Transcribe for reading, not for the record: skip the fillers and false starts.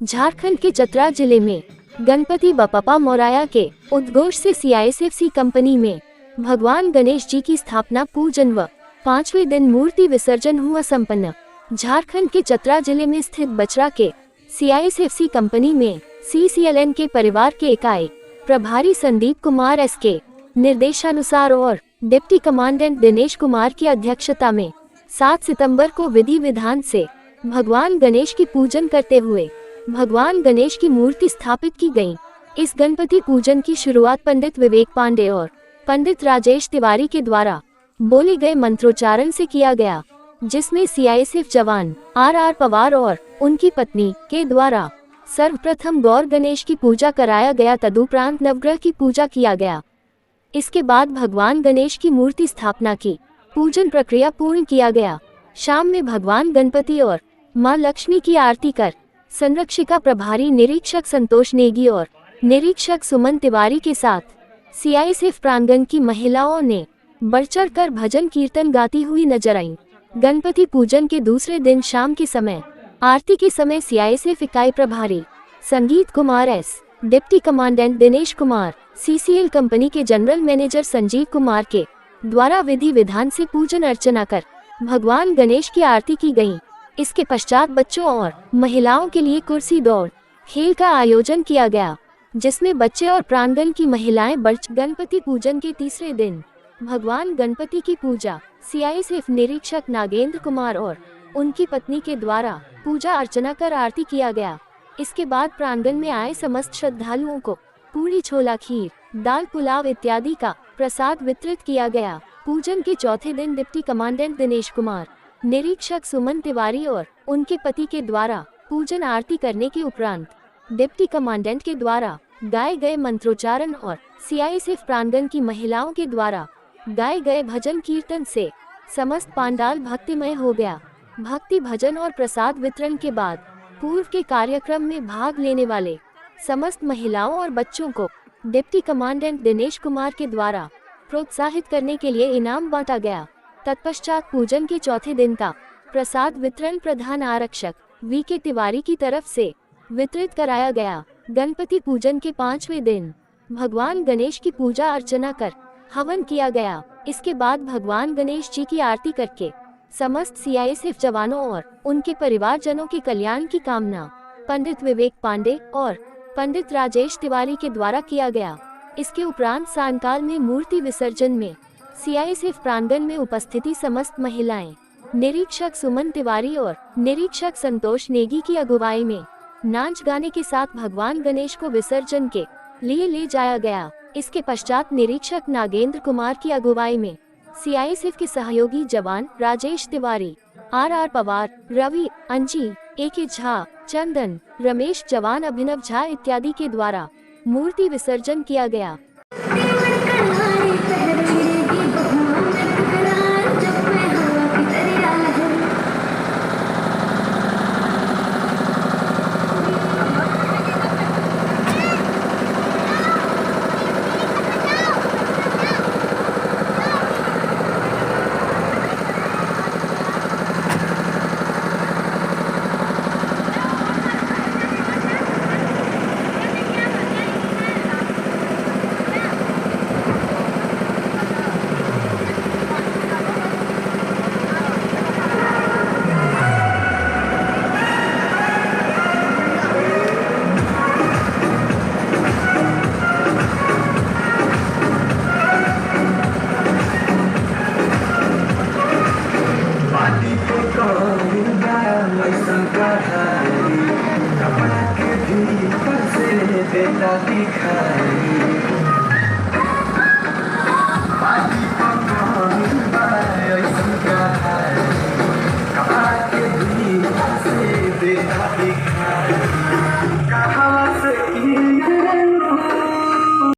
झारखंड के चतरा जिले में गणपति बप्पा मोरया के उद्घोष से सीआईएसएफसी कंपनी में भगवान गणेश जी की स्थापना पूजन व 5वें दिन मूर्ति विसर्जन हुआ संपन्न। झारखंड के चतरा जिले में स्थित बचरा के सीआईएसएफसी कंपनी में सीसीएलएन के परिवार के इकाई प्रभारी संदीप कुमार एस के निर्देशानुसार और डिप्टी कमांडेंट दिनेश कुमार की अध्यक्षता में 7 सितंबर को विधि विधान से भगवान गणेश की पूजन करते हुए भगवान गणेश की मूर्ति स्थापित की गई। इस गणपति पूजन की शुरुआत पंडित विवेक पांडे और पंडित राजेश तिवारी के द्वारा बोले गए मंत्रोच्चारण से किया गया, जिसमें सीआईएसएफ जवान आर पवार और उनकी पत्नी के द्वारा सर्वप्रथम गौर गणेश की पूजा कराया गया, तदुपरांत नवग्रह की पूजा किया गया। इसके बाद भगवान गणेश की मूर्ति स्थापना की पूजन प्रक्रिया पूर्ण किया गया। शाम में भगवान गणपति और मां लक्ष्मी की आरती कर संरक्षिका प्रभारी निरीक्षक संतोष नेगी और निरीक्षक सुमन तिवारी के साथ सीआईएसएफ प्रांगण की महिलाओं ने बढ़ चढ़ कर भजन कीर्तन गाती हुई नजर आईं। गणपति पूजन के दूसरे दिन शाम के समय आरती के समय सीआईएसएफ इकाई प्रभारी संगीत Kumar S, deputy commandant Dinesh Kumar, CCL company के जनरल मैनेजर संजीव कुमार के द्वारा विधि विधान से पूजन अर्चना कर भगवान गणेश की आरती की गई। इसके पश्चात बच्चों और महिलाओं के लिए कुर्सी दौड़ खेल का आयोजन किया गया, जिसमें बच्चे और प्रांगण की महिलाएं बढ़। गणपति पूजन के तीसरे दिन भगवान गणपति की पूजा सीआईएसएफ निरीक्षक नागेंद्र कुमार और उनकी पत्नी के द्वारा पूजा अर्चना कर आरती किया गया। इसके बाद प्रांगण में आए समस्त श्रद्धालुओं को पूरी, छोला, खीर, दाल, पुलाव इत्यादि का प्रसाद वितरित किया गया। पूजन के चौथे दिन डिप्टी कमांडेंट दिनेश कुमार, निरीक्षक सुमन तिवारी और उनके पति के द्वारा पूजन आरती करने के उपरांत डिप्टी कमांडेंट के द्वारा गाए गए मंत्रोच्चारण और सीआईएसएफ प्रांगण की महिलाओं के द्वारा गाए गए भजन कीर्तन से समस्त पांडाल भक्तिमय हो गया। भक्ति भजन और प्रसाद वितरण के बाद पूर्व के कार्यक्रम में भाग लेने वाले समस्त महिलाओं और बच्चों को डिप्टी कमांडेंट दिनेश कुमार के द्वारा प्रोत्साहित करने के लिए इनाम बांटा गया। तत्पश्चात पूजन के चौथे दिन का प्रसाद वितरण प्रधान आरक्षक वीके तिवारी की तरफ से वितरित कराया गया। गणपति पूजन के 5वें दिन भगवान गणेश की पूजा अर्चना कर हवन किया गया। इसके बाद भगवान गणेश जी की आरती करके समस्त सीआईएसएफ जवानों और उनके परिवारजनों के कल्याण की कामना पंडित विवेक पांडे और पंडित राजेश तिवारी के द्वारा किया गया। इसके उपरांत सायंकाल में मूर्ति विसर्जन में सीआईएसएफ प्रांगण में उपस्थिति समस्त महिलाएं निरीक्षक सुमन तिवारी और निरीक्षक संतोष नेगी की अगुवाई में नाच गाने के साथ भगवान गणेश को विसर्जन के लिए ले जाया गया। इसके पश्चात निरीक्षक नागेंद्र कुमार की अगुवाई में सीआईएसएफ के सहयोगी जवान राजेश तिवारी, आर पवार, रवि, अंजी, एके झा, चंदन, रमेश, जवान अभिनव झा इत्यादि के द्वारा मूर्ति विसर्जन किया गया। कपड़ा के भी पर से बेटा दिखाई।